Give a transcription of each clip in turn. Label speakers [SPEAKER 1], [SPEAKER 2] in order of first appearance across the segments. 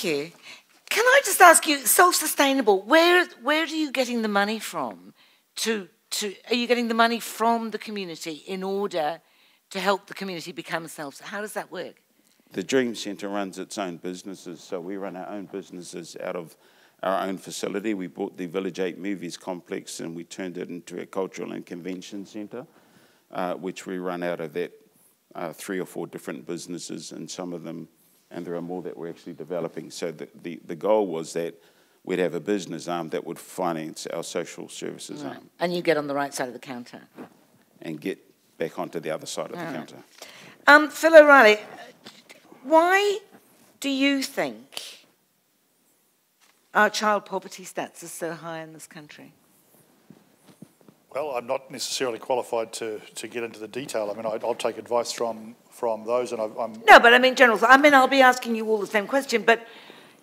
[SPEAKER 1] you. Can I just ask you, self-sustainable, where are you getting the money from? Are you getting the money from the community in order to help the community become how does that work?
[SPEAKER 2] The Dream Centre runs its own businesses, so we run our own businesses out of our own facility. We bought the Village 8 Movies complex and we turned it into a cultural and convention centre, which we run out of that 3 or 4 different businesses, and some of them, and there are more that we're actually developing. So the goal was that we'd have a business arm that would finance our social services arm.
[SPEAKER 1] And you get on the right side of the counter.
[SPEAKER 2] And get back onto the other side of the counter.
[SPEAKER 1] Phil O'Reilly, why do you think our child poverty stats are so high in this country?
[SPEAKER 3] Well, I'm not necessarily qualified to get into the detail. I mean, I'll take advice from those, and I'm...
[SPEAKER 1] No, but I mean, General, I'll be asking you all the same question, but,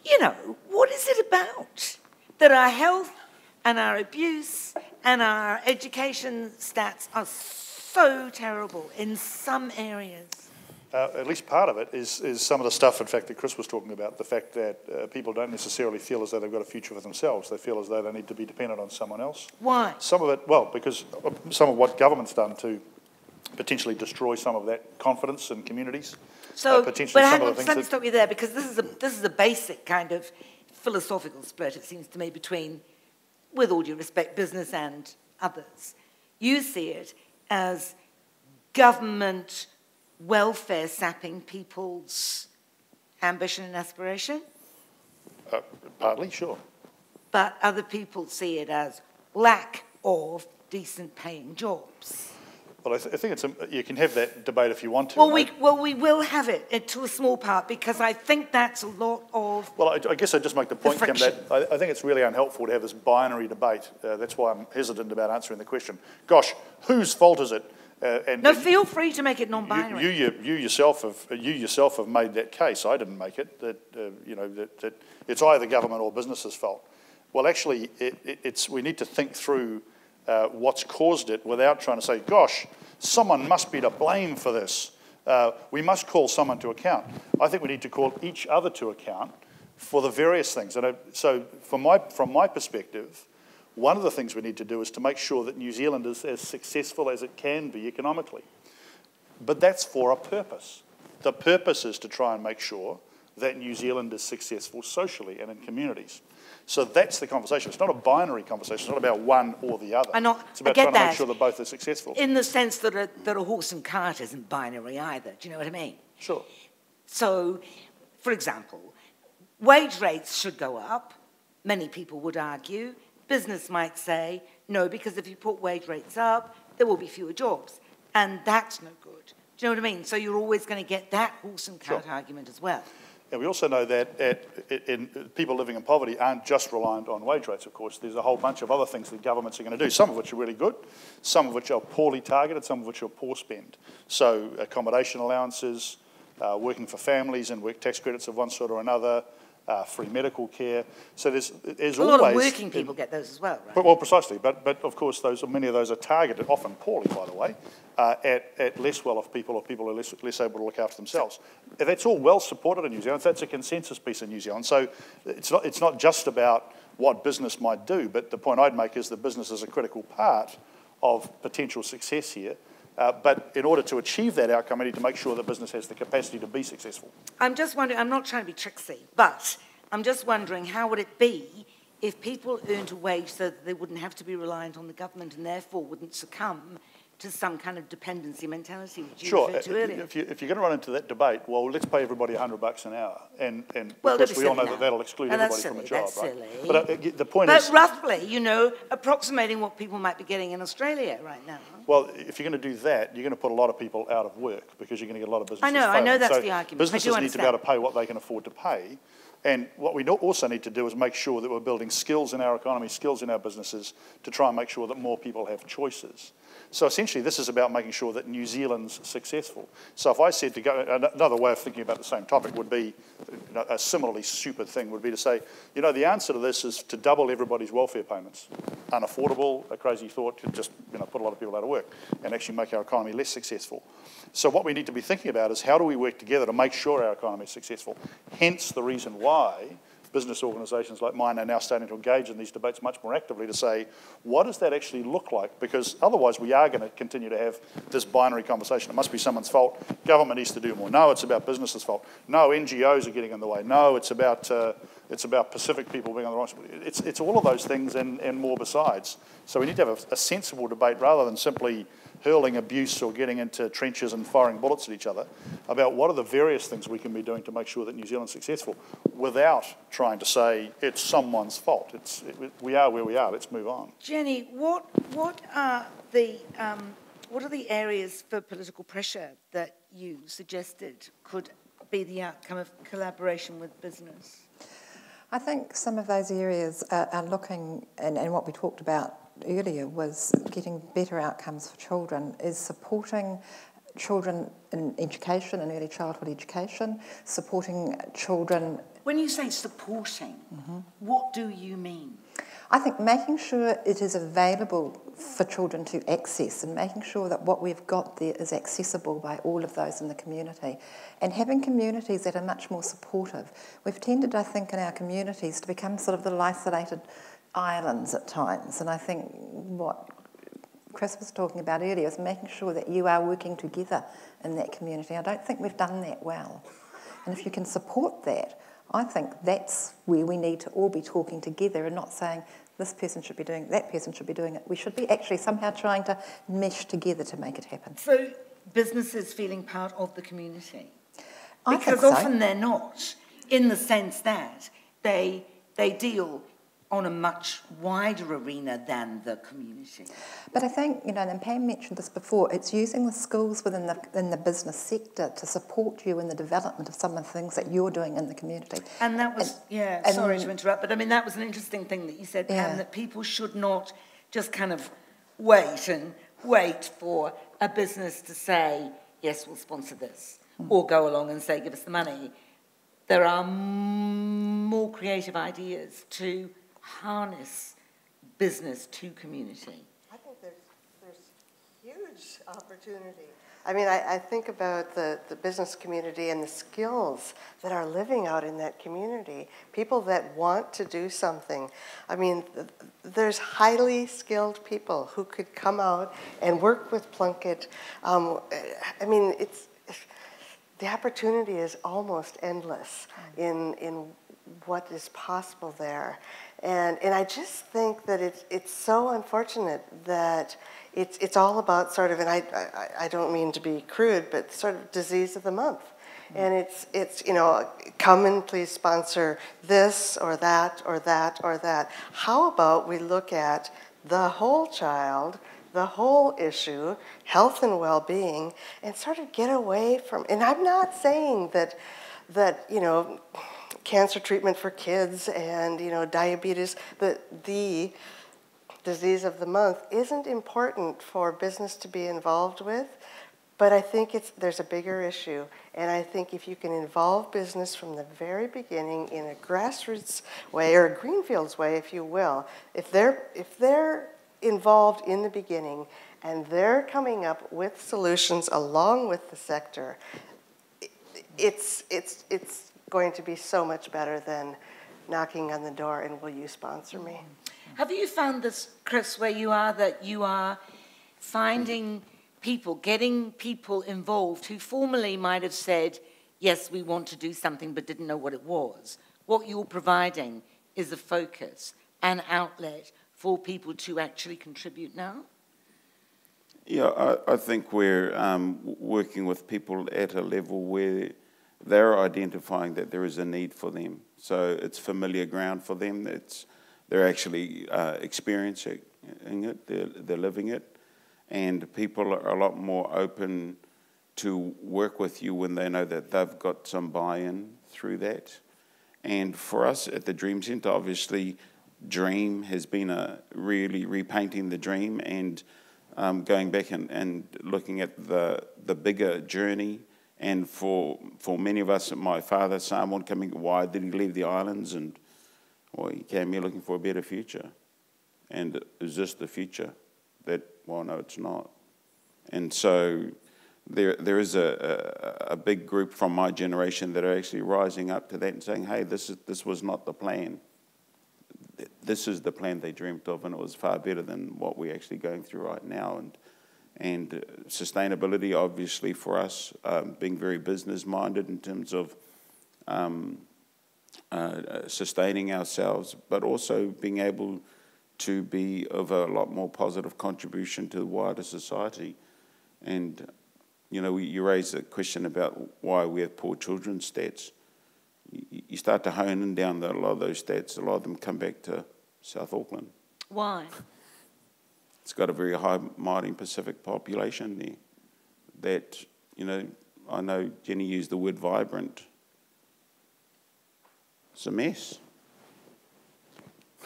[SPEAKER 1] you know, what is it about that our health and our abuse and our education stats are so terrible in some areas?
[SPEAKER 3] At least part of it is some of the stuff, in fact, that Chris was talking about, the fact that people don't necessarily feel as though they've got a future for themselves. They feel as though they need to be dependent on someone else.
[SPEAKER 1] Why?
[SPEAKER 3] Some of it, well, because some of what government's done to potentially destroy some of that confidence in communities.
[SPEAKER 1] So, but hang on, let me stop you there, because this is a basic kind of philosophical split, it seems to me, between, with all due respect, business and others. You see it as government welfare sapping people's ambition and aspiration?
[SPEAKER 3] Partly, sure.
[SPEAKER 1] But other people see it as lack of decent paying jobs.
[SPEAKER 3] Well, I think you can have that debate if you want to.
[SPEAKER 1] Well, we will have it to a small part, because I think that's a lot of...
[SPEAKER 3] Well, I guess I'd just make the point, Kim, that I think it's really unhelpful to have this binary debate. That's why I'm hesitant about answering the question. Gosh, whose fault is it?
[SPEAKER 1] No, feel free to make it non-binary.
[SPEAKER 3] You yourself have made that case. I didn't make it. That that it's either government or business's fault. Well, actually, we need to think through what's caused it without trying to say, "Gosh, someone must be to blame for this." We must call someone to account. I think we need to call each other to account for the various things. And so, from my perspective, one of the things we need to do is to make sure that New Zealand is as successful as it can be economically. But that's for a purpose. The purpose is to try and make sure that New Zealand is successful socially and in communities. So that's the conversation. It's not a binary conversation. It's not about one or the other. It's about trying to make sure that both are successful.
[SPEAKER 1] In the sense that a horse and cart isn't binary either. Do you know what I mean?
[SPEAKER 3] Sure.
[SPEAKER 1] So, for example, wage rates should go up. Many people would argue. Business might say, no, because if you put wage rates up, there will be fewer jobs. And that's no good. Do you know what I mean? So you're always going to get that horse and cart argument as well.
[SPEAKER 3] And we also know that people living in poverty aren't just reliant on wage rates, of course. There's a whole bunch of other things that governments are going to do, some of which are really good, some of which are poorly targeted, some of which are poor spend. So accommodation allowances, working for families and work tax credits of one sort or another, free medical care. So there's always...
[SPEAKER 1] A lot of working people get those as well, right?
[SPEAKER 3] Well, precisely. But of course, many of those are targeted, often poorly, by the way, at less well-off people or people who are less able to look after themselves. That's all well supported in New Zealand. That's a consensus piece in New Zealand. So it's not just about what business might do, but the point I'd make is that business is a critical part of potential success here. But in order to achieve that outcome, we need to make sure that business has the capacity to be successful.
[SPEAKER 1] I'm just wondering, I'm not trying to be tricksy, but I'm just wondering, how would it be if people earned a wage so that they wouldn't have to be reliant on the government and therefore wouldn't succumb to some kind of dependency mentality, which you referred to earlier?
[SPEAKER 3] If you're going to run into that debate, well, let's pay everybody $100 an hour. And of course, we all know that that'll exclude everybody from a job, right? But the point is...
[SPEAKER 1] But roughly, you know, approximating what people might be getting in Australia right now.
[SPEAKER 3] Well, if you're going to do that, you're going to put a lot of people out of work because you're going to get a lot of businesses
[SPEAKER 1] I know that's the argument.
[SPEAKER 3] Businesses need to be able to pay what they can afford to pay. And what we also need to do is make sure that we're building skills in our economy, skills in our businesses, to try and make sure that more people have choices. So essentially, this is about making sure that New Zealand's successful. So if I said to go, another way of thinking about the same topic would be, a similarly stupid thing would be to say, the answer to this is to double everybody's welfare payments. Unaffordable, a crazy thought, to just put a lot of people out of work. work and actually make our economy less successful. So what we need to be thinking about is how do we work together to make sure our economy is successful. Hence the reason why business organisations like mine are now starting to engage in these debates much more actively to say, what does that actually look like? Because otherwise we are going to continue to have this binary conversation. It must be someone's fault. Government needs to do more. No, it's about business's fault. No, NGOs are getting in the way. No, it's about Pacific people being on the wrong side. It's all of those things and more besides. So we need to have a sensible debate rather than simply hurling abuse or getting into trenches and firing bullets at each other about what are the various things we can be doing to make sure that New Zealand's successful without trying to say it's someone's fault. We are where we are, let's move on.
[SPEAKER 1] Jenny, what are the areas for political pressure that you suggested could be the outcome of collaboration with business?
[SPEAKER 4] I think some of those areas are looking, and what we talked about earlier was getting better outcomes for children, is supporting children in education and early childhood education, supporting children.
[SPEAKER 1] When you say supporting, what do you mean?
[SPEAKER 4] I think making sure it is available for children to access and making sure that what we've got there is accessible by all of those in the community and having communities that are much more supportive. We've tended, I think, in our communities to become sort of little isolated islands at times, and I think what Chris was talking about earlier is making sure that you are working together in that community. I don't think we've done that well. And if you can support that, I think that's where we need to all be talking together and not saying this person should be doing it, that person should be doing it. We should be actually somehow trying to mesh together to make it happen.
[SPEAKER 1] So businesses feeling part of the community?
[SPEAKER 4] I
[SPEAKER 1] because
[SPEAKER 4] think so.
[SPEAKER 1] Often they're not, in the sense that they deal on a much wider arena than the community.
[SPEAKER 4] But I think, and Pam mentioned this before, it's using the skills within the business sector to support you in the development of some of the things that you're doing in the community.
[SPEAKER 1] And that was, sorry to interrupt, but I mean, that was an interesting thing that you said, Pam, that people should not just kind of wait for a business to say, yes, we'll sponsor this, or go along and say, give us the money. There are more creative ideas to harness business to community.
[SPEAKER 5] I think there's huge opportunity. I mean, I think about the business community and the skills that are living out in that community, people that want to do something. I mean, there's highly skilled people who could come out and work with Plunkett. I mean, the opportunity is almost endless in what is possible there. And I just think that it's so unfortunate that it's all about sort of, and I don't mean to be crude, but sort of disease of the month. And it's come and please sponsor this or that or that or that. How about we look at the whole child, the whole issue, health and well-being, and sort of get away from, and I'm not saying that cancer treatment for kids and diabetes, the disease of the month isn't important for business to be involved with, but I think there's a bigger issue, and I think if you can involve business from the very beginning in a grassroots way, or a greenfields way, if you will, if they're involved in the beginning and they're coming up with solutions along with the sector, it's going to be so much better than knocking on the door and will you sponsor me?
[SPEAKER 1] Have you found this, Chris, where you are, that you are finding people, getting people involved who formerly might have said, yes, we want to do something but didn't know what it was? What you're providing is a focus, an outlet for people to actually contribute now?
[SPEAKER 2] Yeah, I think we're working with people at a level where they're identifying that there is a need for them. So it's familiar ground for them. They're actually experiencing it, they're living it. And people are a lot more open to work with you when they know that they've got some buy-in through that. And for us at the Dream Centre, obviously, Dream has been really repainting the dream and going back and looking at the bigger journey. And for many of us, my father, Samoan, why did he leave the islands? And well, he came here looking for a better future. And is this the future? Well, no, it's not. And so there is a big group from my generation that are actually rising up to that and saying, hey, this was not the plan. This is the plan they dreamt of, and it was far better than what we're actually going through right now. And sustainability, obviously, for us, being very business-minded in terms of sustaining ourselves, but also being able to be of a lot more positive contribution to the wider society. And, you know, you raised a question about why we have poor children's stats. You start to hone in down a lot of those stats, a lot of them come back to South Auckland.
[SPEAKER 1] Why?
[SPEAKER 2] It's got a very high Māori Pacific population there that, you know, I know Jenny used the word vibrant. It's a mess.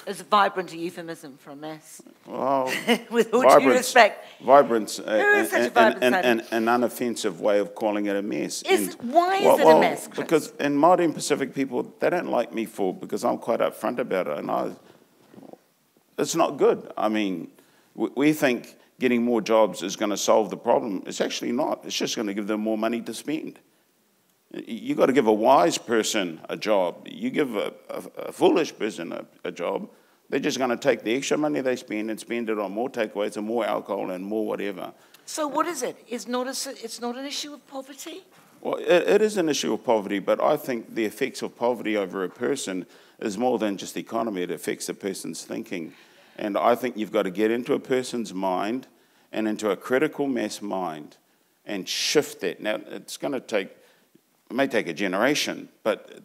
[SPEAKER 1] Is vibrant a euphemism for a mess?
[SPEAKER 2] Well,
[SPEAKER 1] with all due respect.
[SPEAKER 2] Vibrance,
[SPEAKER 1] an
[SPEAKER 2] unoffensive way of calling it a mess.
[SPEAKER 1] Why is it a mess, Chris?
[SPEAKER 2] Because in Māori and Pacific people, they don't like me because I'm quite upfront about it, and it's not good. I mean, we think getting more jobs is going to solve the problem. It's actually not. It's just going to give them more money to spend. You've got to give a wise person a job. You give a foolish person a job, they're just going to take the extra money they spend and spend it on more takeaways and more alcohol and more whatever.
[SPEAKER 1] So what is it? It's not an issue of poverty?
[SPEAKER 2] Well, it is an issue of poverty, but I think the effects of poverty over a person is more than just the economy. It affects a person's thinking. And I think you've got to get into a person's mind and into a critical mass mind and shift that. Now, it may take a generation, but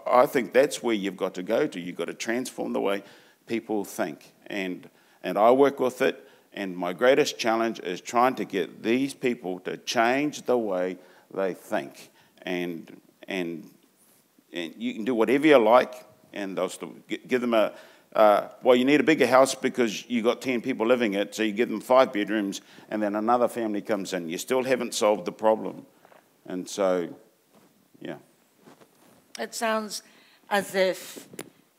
[SPEAKER 2] I think that's where you've got to go to. You've got to transform the way people think. And I work with it, and my greatest challenge is trying to get these people to change the way they think. And you can do whatever you like, and they'll still give them well, you need a bigger house because you got 10 people living in it, so you give them 5 bedrooms, and then another family comes in. You still haven't solved the problem. And so, yeah.
[SPEAKER 1] It sounds as if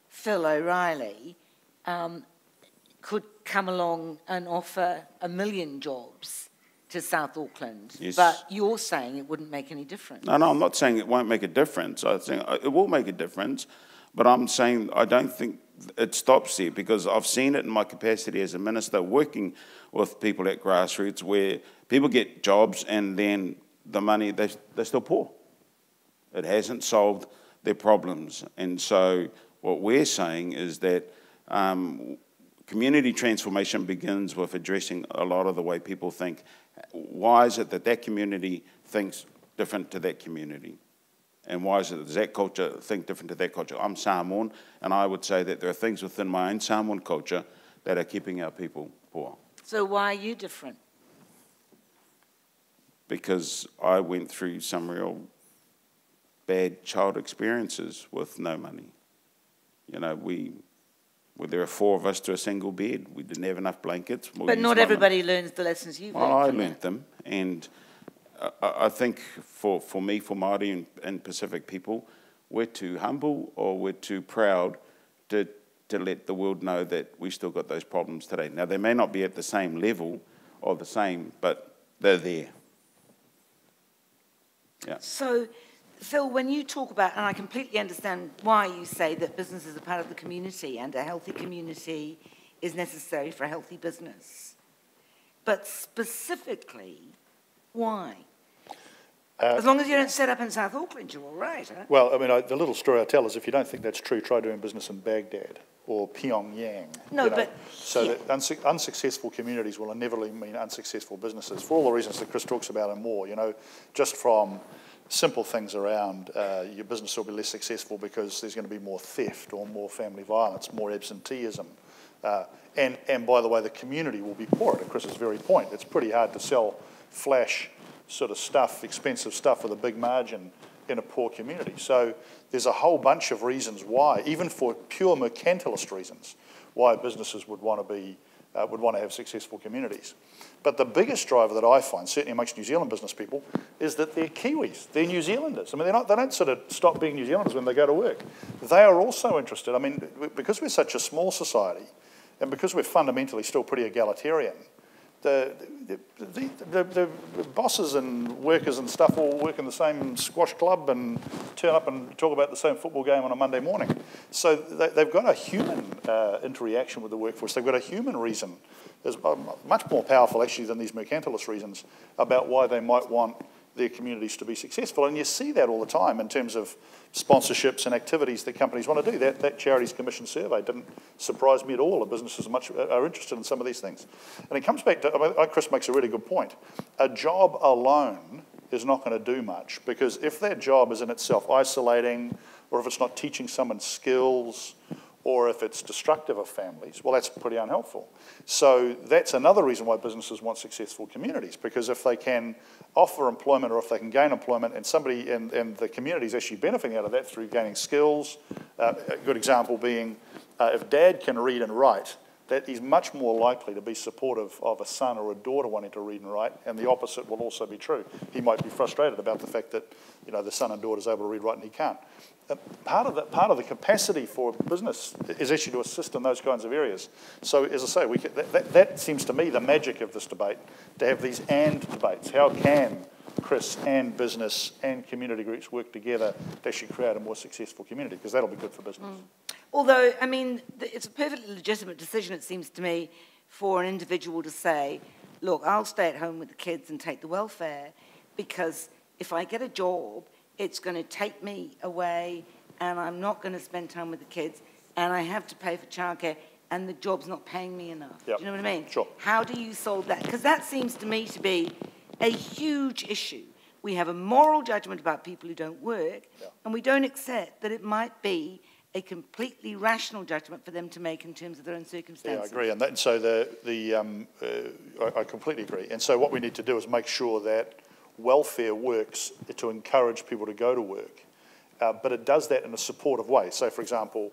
[SPEAKER 1] Phil O'Reilly could come along and offer 1 million jobs to South Auckland, yes. But you're saying it wouldn't make any difference.
[SPEAKER 2] No, I'm not saying it won't make a difference. I'm saying it will make a difference, but I'm saying I don't think it stops there, because I've seen it in my capacity as a minister working with people at grassroots where people get jobs and then the money, they're still poor. It hasn't solved their problems. And so what we're saying is that community transformation begins with addressing a lot of the way people think. Why is it that community thinks different to that community? And why is it does that culture think different to that culture? I'm Samoan, and I would say that there are things within my own Samoan culture that are keeping our people poor.
[SPEAKER 1] So why are you different? Because
[SPEAKER 2] I went through some real bad child experiences with no money. You know, there are 4 of us to a single bed. We didn't have enough blankets.
[SPEAKER 1] But not everybody learns the lessons you've learned.
[SPEAKER 2] I learned them, and I think for me, for Māori and Pacific people, we're too humble or we're too proud to let the world know that we still got those problems today. Now, they may not be at the same level or the same, but they're there. Yeah.
[SPEAKER 1] So, Phil, when you talk about, and I completely understand why you say that business is a part of the community and a healthy community is necessary for a healthy business, but specifically, why? As long as you don't set up in South Auckland, you're all right, huh?
[SPEAKER 3] Well, I mean, the little story I tell is if you don't think that's true, try doing business in Baghdad or Pyongyang.
[SPEAKER 1] No, but...
[SPEAKER 3] So that unsuccessful communities will inevitably mean unsuccessful businesses for all the reasons that Chris talks about and more, you know, just from simple things around your business will be less successful because there's going to be more theft or more family violence, more absenteeism. And by the way, the community will be poorer, to Chris's very point. It's pretty hard to sell flash sort of stuff, expensive stuff with a big margin in a poor community. So there's a whole bunch of reasons why, even for pure mercantilist reasons, why businesses would want to have successful communities. But the biggest driver that I find, certainly amongst New Zealand business people, is that they're Kiwis, they're New Zealanders. I mean, they don't sort of stop being New Zealanders when they go to work. They are also interested. I mean, because we're such a small society, and because we're fundamentally still pretty egalitarian, the bosses and workers and stuff all work in the same squash club and turn up and talk about the same football game on a Monday morning. So they've got a human interaction with the workforce. They've got a human reason. There's much more powerful actually than these mercantilist reasons about why they might want their communities to be successful. And you see that all the time in terms of sponsorships and activities that companies want to do. That Charities Commission survey didn't surprise me at all. The businesses are interested in some of these things. And it comes back to, Chris makes a really good point. A job alone is not going to do much, because if that job is in itself isolating, or if it's not teaching someone skills, or if it's destructive of families, well, that's pretty unhelpful. So that's another reason why businesses want successful communities, because if they can offer employment or if they can gain employment and somebody and the community is actually benefiting out of that through gaining skills, a good example being if dad can read and write, that he's much more likely to be supportive of a son or a daughter wanting to read and write, and the opposite will also be true. He might be frustrated about the fact that the son and daughter is able to read, write, and he can't. Part of the capacity for business is actually to assist in those kinds of areas. So, as I say, that seems to me the magic of this debate, to have these and debates. How can Chris and business and community groups work together to actually create a more successful community? Because that'll be good for business.
[SPEAKER 1] Although, I mean, it's a perfectly legitimate decision, it seems to me, for an individual to say, look, I'll stay at home with the kids and take the welfare, because if I get a job, it's going to take me away and I'm not going to spend time with the kids and I have to pay for childcare and the job's not paying me enough.
[SPEAKER 3] Yep.
[SPEAKER 1] Do you know what I mean?
[SPEAKER 3] Sure.
[SPEAKER 1] How do you solve that? Because that seems to me to be a huge issue. We have a moral judgment about people who don't work, and we don't accept that it might be a completely rational judgment for them to make in terms of their own circumstances.
[SPEAKER 3] Yeah, I agree. And so I completely agree. And so what we need to do is make sure that welfare works to encourage people to go to work, but it does that in a supportive way. So, for example,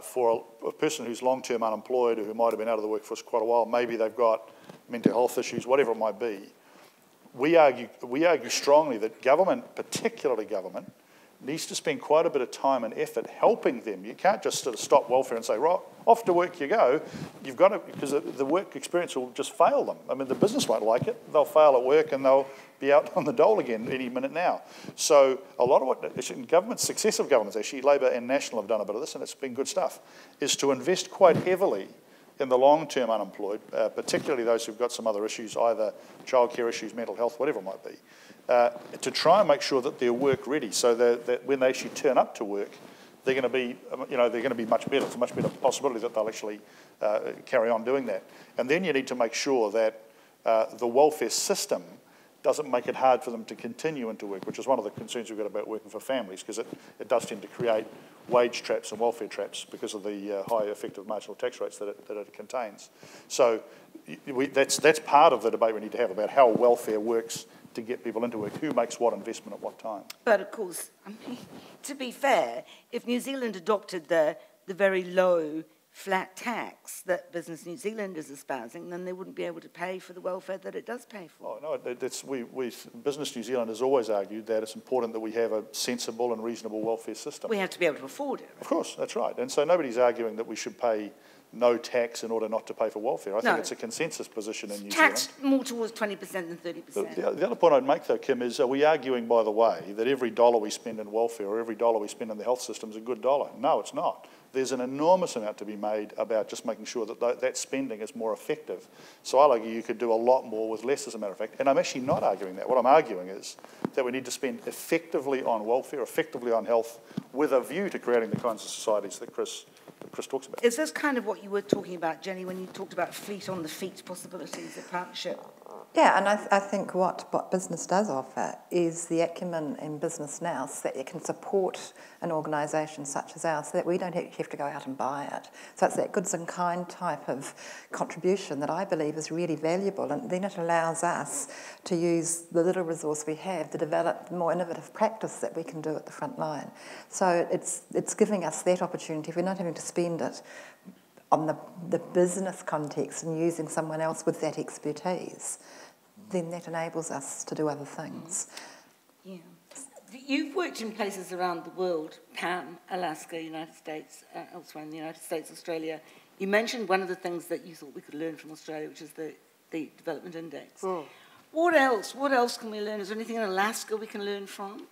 [SPEAKER 3] for a person who's long-term unemployed or who might have been out of the workforce quite a while, maybe they've got mental health issues, whatever it might be, we argue strongly that government, particularly government, needs to spend quite a bit of time and effort helping them. You can't just sort of stop welfare and say, right, off to work you go. You've got to, because the work experience will just fail them. I mean, the business won't like it. They'll fail at work and they'll be out on the dole again any minute now. So a lot of what governments, successive governments actually, Labor and National have done a bit of this, and it's been good stuff, is to invest quite heavily in the long-term unemployed, particularly those who've got some other issues, either childcare issues, mental health, whatever it might be, to try and make sure that they're work ready, so that when they actually turn up to work, they're going to be, they're going to be much better. It's a much better possibility that they'll actually carry on doing that. And then you need to make sure that the welfare system doesn't make it hard for them to continue into work, which is one of the concerns we've got about working for families, because it does tend to create wage traps and welfare traps because of the high effective marginal tax rates that it contains. So that's part of the debate we need to have about how welfare works to get people into work, who makes what investment at what time.
[SPEAKER 1] But of course, I mean, to be fair, if New Zealand adopted the very low flat tax that Business New Zealand is espousing, then they wouldn't be able to pay for the welfare that it does pay for.
[SPEAKER 3] Oh, no, Business New Zealand has always argued that it's important that we have a sensible and reasonable welfare system.
[SPEAKER 1] We have to be able to afford it. Right?
[SPEAKER 3] Of course, that's right. And so nobody's arguing that we should pay no tax in order not to pay for welfare. I think it's a consensus position in New Zealand.
[SPEAKER 1] Taxed more towards 20% than 30%.
[SPEAKER 3] The other point I'd make, though, Kim, is are we arguing, by the way, that every dollar we spend in welfare or every dollar we spend in the health system is a good dollar? No, it's not. There's an enormous amount to be made about just making sure that that spending is more effective. So I'll argue you could do a lot more with less, as a matter of fact. And I'm actually not arguing that. What I'm arguing is that we need to spend effectively on welfare, effectively on health, with a view to creating the kinds of societies that Chris talks about.
[SPEAKER 1] Is this kind of what you were talking about, Jenny, when you talked about fleet on the feet possibilities of partnership?
[SPEAKER 4] Yeah, and I think what business does offer is the acumen in business now, so that it can support an organisation such as ours, so that we don't have to go out and buy it. So it's that goods and kind type of contribution that I believe is really valuable, and then it allows us to use the little resource we have to develop more innovative practice that we can do at the front line. So it's giving us that opportunity. We're not having to spend it on the business context and using someone else with that expertise, then that enables us to do other things.
[SPEAKER 1] Yeah. You've worked in places around the world, Pam, Alaska, United States, elsewhere in the United States, Australia. You mentioned one of the things that you thought we could learn from Australia, which is the the Development Index. What else? What else can we learn? Is there anything in Alaska we can learn from?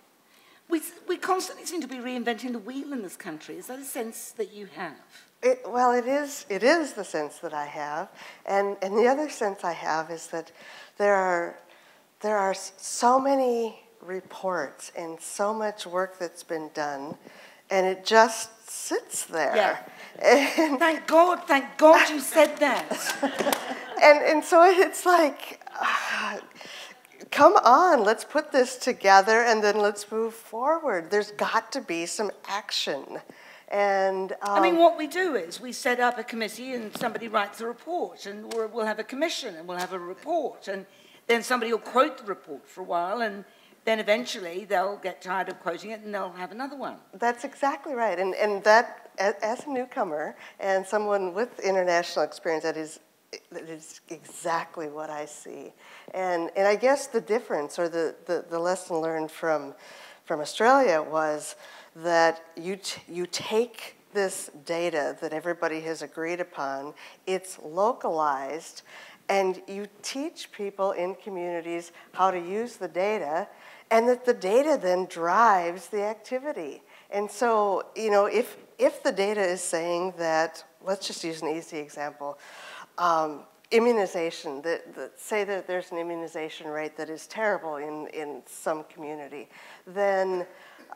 [SPEAKER 1] We constantly seem to be reinventing the wheel in this country. Is that a sense that you have?
[SPEAKER 5] Well, it is the sense that I have. And the other sense I have is that there are so many reports and so much work that's been done, and it just sits there.
[SPEAKER 1] Yeah. And thank God you said that.
[SPEAKER 5] and so it's like, come on, let's put this together and then let's move forward. There's got to be some action. And
[SPEAKER 1] I mean, what we do is we set up a committee and somebody writes a report, and we'll have a commission and we'll have a report, and then somebody will quote the report for a while, and then eventually they'll get tired of quoting it and they'll have another one.
[SPEAKER 5] That's exactly right. And that, as a newcomer and someone with international experience, that is exactly what I see. And I guess the difference, or the lesson learned from Australia, was that you take this data that everybody has agreed upon, it's localized, and you teach people in communities how to use the data, and that the data then drives the activity. And so, you know, if the data is saying that, let's just use an easy example, immunization, say that there's an immunization rate that is terrible in some community, then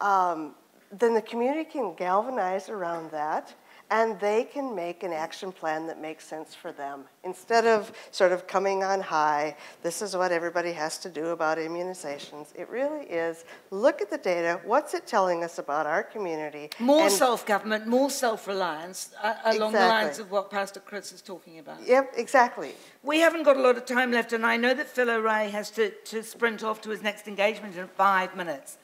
[SPEAKER 5] the community can galvanize around that, and they can make an action plan that makes sense for them. Instead of sort of coming on high, this is what everybody has to do about immunizations. It really is, look at the data, what's it telling us about our community?
[SPEAKER 1] More self-government, more self-reliance, along the lines of what Pastor Chris is talking about.
[SPEAKER 5] Yep, exactly.
[SPEAKER 1] We haven't got a lot of time left, and I know that Phil O'Reilly has to sprint off to his next engagement in 5 minutes.